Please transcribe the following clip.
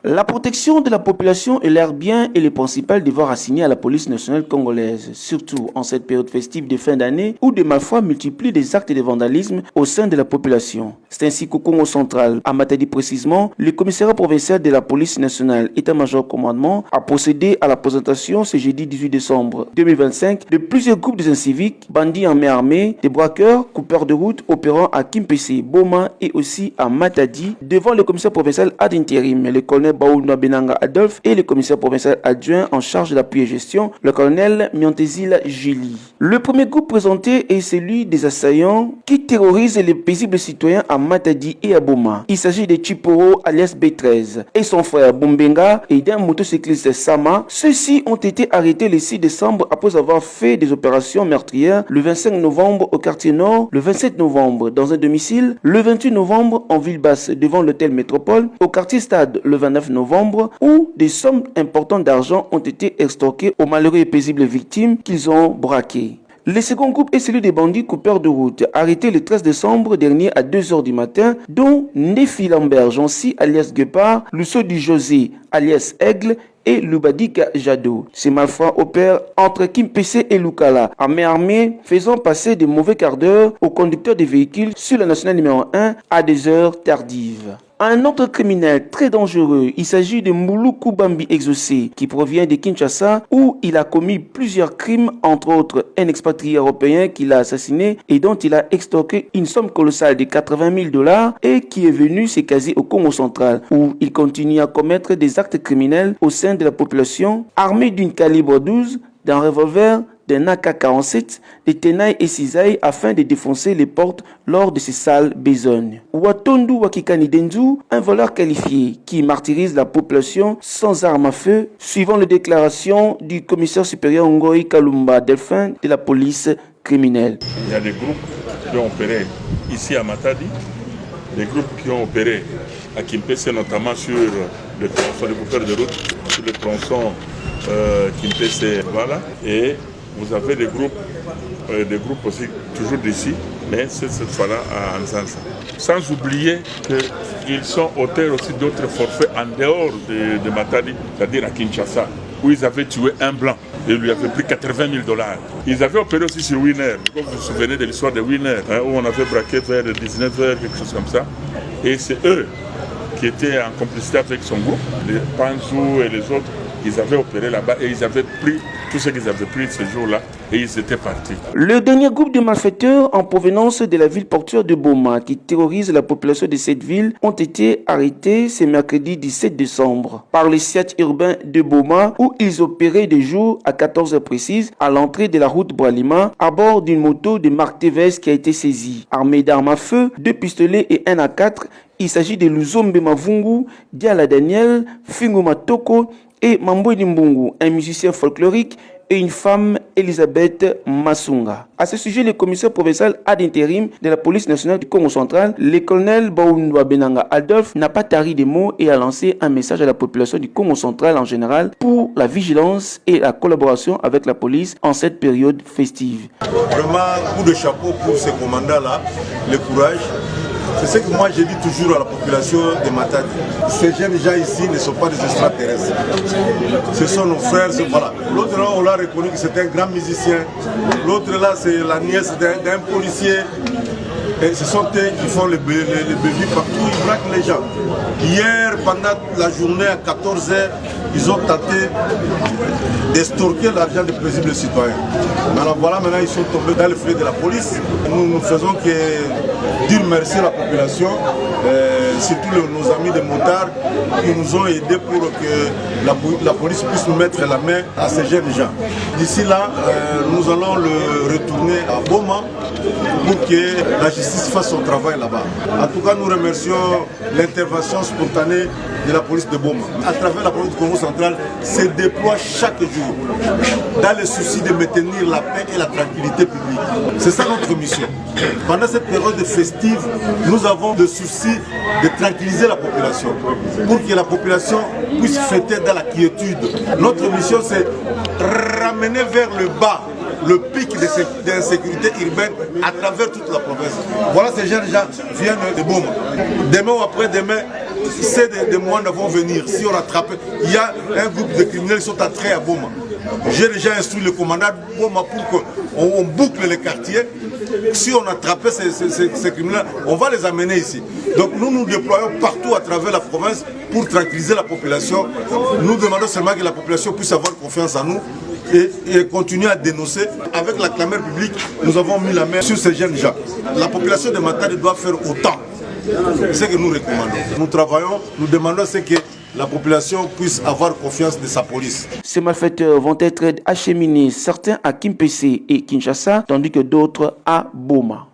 La protection de la population et leurs biens est le principal devoir assigné à la police nationale congolaise, surtout en cette période festive de fin d'année où des malfrats multiplient des actes de vandalisme au sein de la population. C'est ainsi qu'au Congo central, à Matadi précisément, le commissariat provincial de la police nationale, état-major commandement, a procédé à la présentation ce jeudi 18 décembre 2025 de plusieurs groupes de civiques, bandits en main armée, des braqueurs, coupeurs de route opérant à Kimpese, Boma et aussi à Matadi devant le commissaire provincial ad intérim, le colonel Baouna Benanga Adolphe et le commissaire provincial adjoint en charge de l'appui et gestion, le colonel Miantezila Julie. Le premier groupe présenté est celui des assaillants qui terrorisent les paisibles citoyens à Matadi et à Boma. Il s'agit de Chiporo alias B13 et son frère Bombenga et d'un motocycliste Sama. Ceux-ci ont été arrêtés le 6 décembre après avoir fait des opérations meurtrières le 25 novembre au quartier nord, le 27 novembre dans un domicile, le 28 novembre en ville basse devant l'hôtel Métropole, au quartier Stade le 29 novembre où des sommes importantes d'argent ont été extorquées aux malheureux et paisibles victimes qu'ils ont braquées. Le second groupe est celui des bandits coupeurs de route, arrêtés le 13 décembre dernier à 2h du matin, dont Nefi Lambert Jancy alias Guépard, Lusso du José alias Aigle et Lubadika Jado. Ces malfrats opèrent entre Kimpese et Lukala, en main armée, faisant passer de mauvais quarts d'heure aux conducteurs des véhicules sur la nationale numéro 1 à des heures tardives. Un autre criminel très dangereux, il s'agit de Moulou Koubambi Exaucé, qui provient de Kinshasa, où il a commis plusieurs crimes, entre autres un expatrié européen qu'il a assassiné et dont il a extorqué une somme colossale de 80 000 $ et qui est venu se caser au Congo central, où il continue à commettre des actes criminels au sein de la population, armé d'une calibre 12, d'un revolver, d'un AK-47, des tenailles et cisailles afin de défoncer les portes lors de ces sales besognes. Watondu Wakikani Denzu, un voleur qualifié qui martyrise la population sans armes à feu, suivant les déclarations du commissaire supérieur Ngoi Kalumba Delphin de la police criminelle. Il y a des groupes qui ont opéré ici à Matadi, des groupes qui ont opéré à Kimpese, notamment sur le tronçon de coupeurs de route, sur le tronçon Kimpese, voilà, et vous avez des groupes aussi toujours d'ici, mais c'est cette fois-là à Anzanza. Sans oublier qu'ils sont auteurs aussi d'autres forfaits en dehors de Matadi, c'est-à-dire à Kinshasa, où ils avaient tué un blanc et lui avaient pris 80 000 $. Ils avaient opéré aussi sur Winner, comme vous vous souvenez de l'histoire de Winner, où on avait braqué vers 19h, quelque chose comme ça. Et c'est eux qui étaient en complicité avec son groupe, les Panzou et les autres. Ils avaient opéré là-bas et ils avaient pris tout ce qu'ils avaient pris ce jour-là et ils étaient partis. Le dernier groupe de malfaiteurs en provenance de la ville portuaire de Boma qui terrorise la population de cette ville ont été arrêtés ce mercredi 17 décembre par les SIAT urbains de Boma où ils opéraient de jour à 14h précises à l'entrée de la route Boalima à bord d'une moto de marque TVS qui a été saisie. Armés d'armes à feu, 2 pistolets et 1 AK, il s'agit de Luzombe Mavungu, Diala Daniel, Finguma Toko et Mamboy Mbungu, un musicien folklorique, et une femme, Elisabeth Masunga. À ce sujet, le commissaire provincial ad intérim de la police nationale du Congo central, le colonel Baouna Benanga Adolphe, n'a pas tari de mots et a lancé un message à la population du Congo central en général pour la vigilance et la collaboration avec la police en cette période festive. Vraiment, coup de chapeau pour ces commandants-là, le courage. C'est ce que moi je dis toujours à la population de Matadi. Ces jeunes gens ici ne sont pas des extraterrestres. Ce sont nos frères, voilà. L'autre là, on l'a reconnu que c'est un grand musicien. L'autre là, c'est la nièce d'un policier. Et ce sont eux qui font les bévues partout, ils braquent les gens. Hier, pendant la journée à 14h, ils ont tenté d'estorquer l'argent des paisibles citoyens. Alors voilà, maintenant ils sont tombés dans le filet de la police. Nous ne faisons que dire merci à la population, surtout nos amis des motards qui nous ont aidés pour que la police puisse nous mettre la main à ces jeunes gens. D'ici là, nous allons le retourner à Boma pour que la justice fasse son travail là-bas. En tout cas, nous remercions l'intervention spontanée de la police de Boma. À travers la police du Congo central, se déploie chaque jour dans le souci de maintenir la paix et la tranquillité publique. C'est ça notre mission. Pendant cette période festive, nous avons le souci de tranquilliser la population pour que la population puisse fêter dans la quiétude. Notre mission, c'est ramener vers le bas le pic d'insécurité urbaine à travers toute la province. Voilà, ces jeunes gens viennent de Boma. Demain ou après-demain, ces des Mwanda vont venir, si on attrape, il y a un groupe de criminels qui sont entrés à Boma. J'ai déjà instruit le commandant de Boma pour qu'on boucle les quartiers. Si on attrapait ces criminels, on va les amener ici. Donc nous nous déployons partout à travers la province pour tranquilliser la population. Nous demandons seulement que la population puisse avoir confiance en nous et continuer à dénoncer. Avec la clameur publique, nous avons mis la main sur ces jeunes gens. La population de Matadi doit faire autant. C'est ce que nous recommandons. Nous travaillons, nous demandons ce que la population puisse avoir confiance de sa police. Ces malfaiteurs vont être acheminés, certains à Kimpese et Kinshasa, tandis que d'autres à Boma.